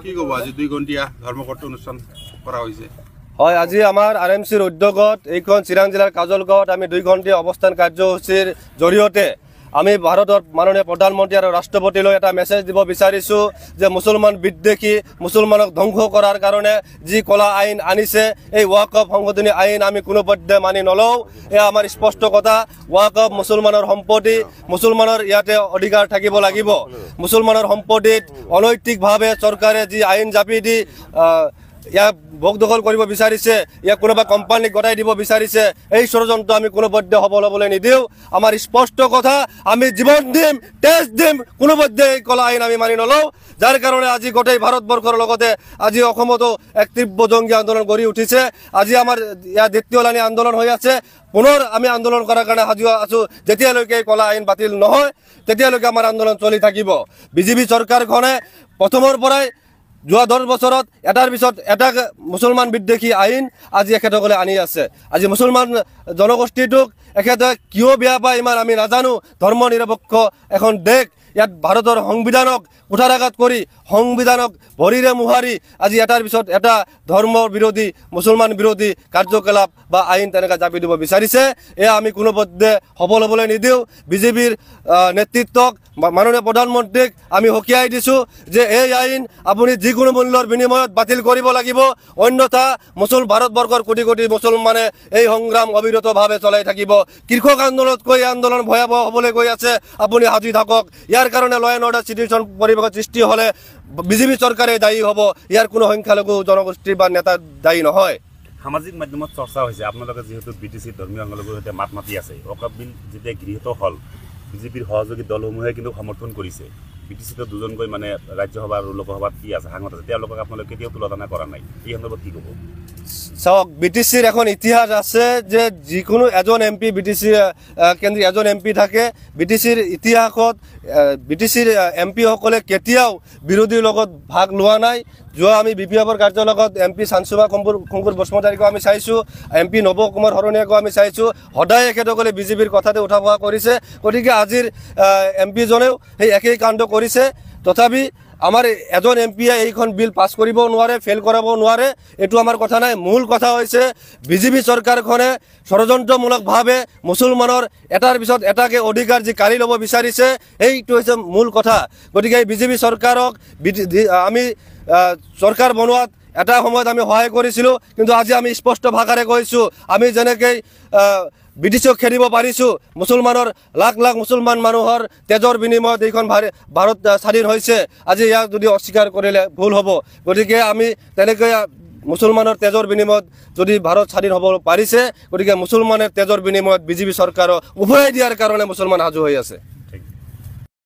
কি ক'ব আজি 2 ঘণ্টিয়া ধৰ্মঘট অনুষ্ঠান কৰা হৈছে হয় আজি আমাৰ আৰএমচিৰ উদ্যোগত এইখন চিৰাং জিলাৰ কাজলগাঁৱত আমি 2 ঘণ্টিয়া অৱস্থান কাৰ্যসূচীৰ জৰিয়তে আমি ভাৰতৰ মাননীয় প্ৰধানমন্ত্ৰী আৰু ৰাষ্ট্ৰপতিলৈ এটা মেছেজ দিব বিচাৰিছো যে মুছলমান বিদ্বেষী মুছলমানক ধ্বংস কৰাৰ কাৰণে যি কলা আইন আনিছে এই ওয়াকফ সংশোধনী আইন আমি কোনো পধ্যে মানি নলওঁ এয়া আমাৰ স্পষ্ট কথা ওয়াকফ মুছলমানৰ সম্পত্তি মুছলমানৰ ইয়াতে অধিকাৰ থাকিব লাগিব মুছলমানৰ সম্পত্তিত অনৈতিকভাৱে চৰকাৰে যি আইন জাপি দি ইয়াক ভোগ দখল কৰিব বিচাৰিছে ইয়াক কোনোবা কোম্পানীক গটাই দিব বিচাৰিছে এই ষড়যন্ত্ৰ আমি কোনো পধ্যে সফল হ'বলৈ নিদিওঁ আমাৰ স্পষ্ট কথা আমি জীৱন দিম তেজ দিম কোনো পধ্যে এই কলা আইন আমি মানি নলওঁ যাৰ কাৰণে আজি গোটেই ভাৰতবৰ্ষৰ লগতে আজি অসমতো এক তীব্ৰ জংগী আন্দোলন গঢ়ি উঠিছে আজি আমাৰ ইয়াৰ দ্বিতীয় লানি আন্দোলন হৈ আছে পুনৰ আমি আন্দোলন কৰাৰ কাৰণে সাজু আছো যেতিয়ালৈকে কলা আইন বাতিল নহয় তেতিয়ালৈকে আমাৰ আন্দোলন চলি থাকিব বিজেপি চৰকাৰখনে প্ৰথমৰ পৰাই যোৱা 10 বছৰত এটাৰ পিছত এটা মুছলমান বিদ্বেষী আইন আজি এখেতসকলে আনি আছে আজি মুছলমান জনগোষ্ঠীটোক এখেতে কিয় বেয়া পায় ইমান আমি নাজানো ধৰ্ম নিৰপেক্ষ এখন দেশ ইয়াত ভাৰতৰ সংবিধানক কুঠাৰাঘাত কৰি সংবিধানক ভৰিৰে মুহাৰি আজি এটাৰ পিছত এটা ধৰ্ম বিৰোধী মুছলমান বিৰোধী কাৰ্যকলাপ বা আইন তেনেকৈ জাপি দিব বিচাৰিছে এয়া আমি কোনো পধ্যে সফল হ'বলৈ নিদিওঁ বিজেপিৰ নেতৃত্বক মাননীয় প্ৰধানমন্ত্ৰীক আমি সকীয়াই দিছোঁ যে এই আইন আপুনি যিকোনো মূল্যৰ বিনিময়ত বাতিল কৰিব লাগিব অন্যথা ভাৰতবৰ্ষৰ কোটি কোটি মুছলমানে এই সংগ্ৰাম অবিৰতভাৱে চলাই থাকিব কৃষক আন্দোলনতকৈ এই আন্দোলন ভয়াৱহ হ'বলৈ গৈ আছে আপুনি সাজু থাকক ইয়াৰ কাৰণে ল এণ্ড অৰ্ডাৰ চিটুৱেশ্যন পৰিৱেশৰ সৃষ্টি হ'লে বিজেপি চৰকাৰে দায়ী হ'ব ইয়াৰ কোনো সংখ্যালঘু জনগোষ্ঠী বা নেতা দায়ী নহয় সামাজিক মাধ্যমত চৰ্চা হৈছে আপোনালোকে যিহেতু বিটিচি ধৰ্মীয় সংখ্যালঘুৰ সৈতে মাত মাতি আছে ওয়াকফ বিল যেতিয়া গৃহীত হ'ল বিজেপিৰ সহযোগী দলসমূহে কিন্তু সমৰ্থন কৰিছে বিটিচিত দুজনকৈ মানে ৰাজ্যসভা আৰু লোকসভাত কি আছে সাংসদ আছে তেওঁলোকক আপোনালোকে কেতিয়াও তুলনা কৰা নাই এই সন্দৰ্ভত কি ক'ব চাওক বিটিচিৰ এখন ইতিহাস আছে যে যিকোনো এজন এমপি বিটিচি কেন্দ্ৰীয় এজন এমপি থাকে বিটিচিৰ ইতিহাসত বিটিচিৰ এমপিসকলে কেতিয়াও বিৰোধীৰ লগত ভাগ লোৱা নাই যোৱা আমি বিপিএফৰ কাৰ্যালয়ত এমপি চানসুমা খংকুৰ বসুমতাৰীকো আমি চাইছোঁ এমপি নৱ কুমাৰ শৰণীয়াকো আমি চাইছোঁ সদায় এখেতসকলে বিজেপিৰ কথাতে উঠা বহা কৰিছে গতিকে আজিৰ এমপিজনেও সেই একেই কাণ্ড কৰিছে তথাপি আমাৰ এজন এমপিয়ে এইখন বিল পাছ কৰিব নোৱাৰে ফেল কৰাব নোৱাৰে এইটো আমাৰ কথা নাই মূল কথা হৈছে বিজেপি চৰকাৰখনে ষড়যন্ত্ৰমূলকভাৱে মুছলমানৰ এটাৰ পিছত এটাকে অধিকাৰ যি কাঢ়ি ল'ব বিচাৰিছে এইটো হৈছে মূল কথা গতিকে এই বিজেপি চৰকাৰক আমি চৰকাৰ বনোৱাত এটা সময়ত আমি সহায় কৰিছিলোঁ কিন্তু আজি আমি স্পষ্ট ভাষাৰে কৈছোঁ আমি যেনেকৈ ব্ৰিটিছক খেদিব পাৰিছোঁ মুছলমানৰ লাখ লাখ মুছলমান মানুহৰ তেজৰ বিনিময়ত এইখন ভাৰত স্বাধীন হৈছে আজি ইয়াক যদি অস্বীকাৰ কৰিলে ভুল হ'ব গতিকে আমি তেনেকৈ মুছলমানৰ তেজৰ বিনিময়ত যদি ভাৰত স্বাধীন হ'ব পাৰিছে গতিকে মুছলমানৰ তেজৰ বিনিময়ত বিজেপি চৰকাৰক উভয়াই দিয়াৰ কাৰণে মুছলমান সাজু হৈ আছে